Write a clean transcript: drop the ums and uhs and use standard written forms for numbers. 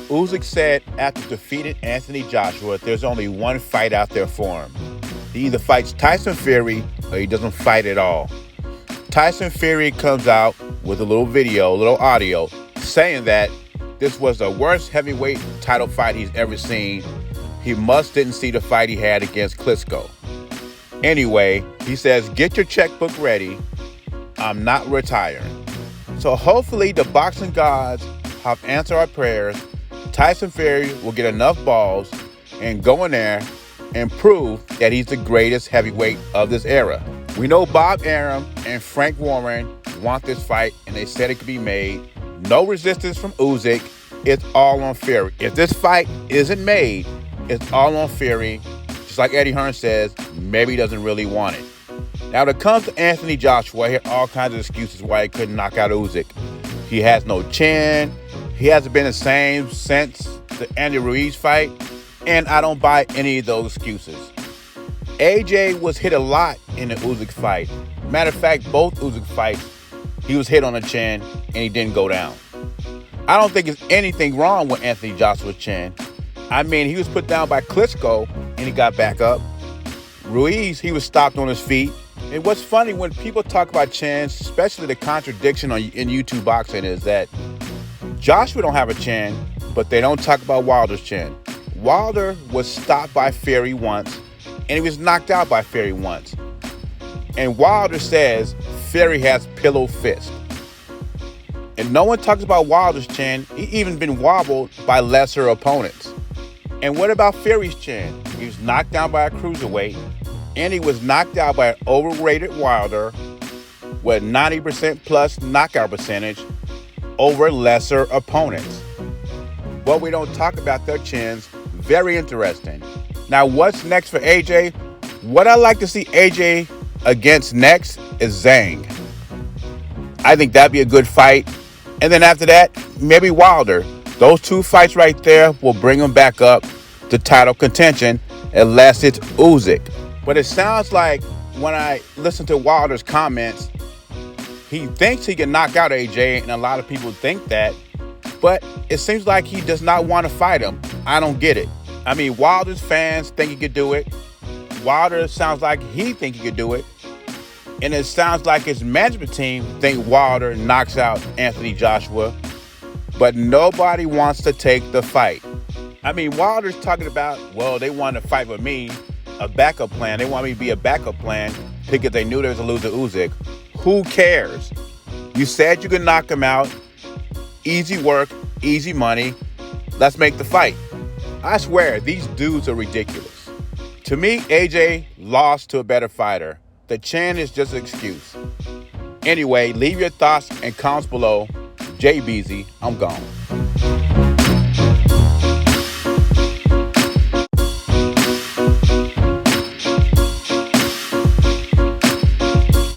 Uysk said after defeating Anthony Joshua, there's only one fight out there for him. He either fights Tyson Fury or he doesn't fight at all. Tyson Fury comes out with a little video, a little audio, saying that this was the worst heavyweight title fight he's ever seen. He didn't see the fight he had against Klitschko. Anyway, he says, get your checkbook ready. I'm not retiring. So hopefully the boxing gods have answered our prayers. Tyson Fury will get enough balls and go in there and prove that he's the greatest heavyweight of this era. We know Bob Arum and Frank Warren want this fight, and they said it could be made. No resistance from Uysk. It's all on Fury. If this fight isn't made, it's all on Fury. Just like Eddie Hearn says, maybe he doesn't really want it. Now, when it comes to Anthony Joshua, I hear all kinds of excuses why he couldn't knock out Uysk. He has no chin. He hasn't been the same since the Andy Ruiz fight. And I don't buy any of those excuses. AJ was hit a lot in the Uysk fight. Matter of fact, both Uysk fights, he was hit on the chin and he didn't go down. I don't think there's anything wrong with Anthony Joshua's chin. I mean, he was put down by Klitschko and he got back up. Ruiz, he was stopped on his feet. And what's funny, when people talk about chins, especially the contradiction in YouTube boxing, is that Joshua don't have a chin, but they don't talk about Wilder's chin. Wilder was stopped by Fury once, and he was knocked out by Fury once. And Wilder says Fury has pillow fist. And no one talks about Wilder's chin. He even been wobbled by lesser opponents. And what about Fury's chin? He was knocked down by a cruiserweight, and he was knocked out by an overrated Wilder with 90% plus knockout percentage over lesser opponents. But we don't talk about their chins. Very interesting. Now, what's next for AJ? What I'd like to see AJ against next is Zhang. I think that'd be a good fight. And then after that, maybe Wilder. Those two fights right there will bring him back up to title contention unless it's Uysk. But it sounds like when I listen to Wilder's comments, he thinks he can knock out AJ, and a lot of people think that. But it seems like he does not want to fight him. I don't get it. I mean, Wilder's fans think he could do it. Wilder sounds like he thinks he could do it. And it sounds like his management team think Wilder knocks out Anthony Joshua. But nobody wants to take the fight. I mean, Wilder's talking about, well, they want to fight with me, a backup plan. They want me to be a backup plan because they knew there was a loser Uysk. Who cares? You said you could knock him out. Easy work, easy money. Let's make the fight. I swear, these dudes are ridiculous. To me, AJ lost to a better fighter. The chin is just an excuse. Anyway, leave your thoughts and comments below. Jay Beasy, I'm gone.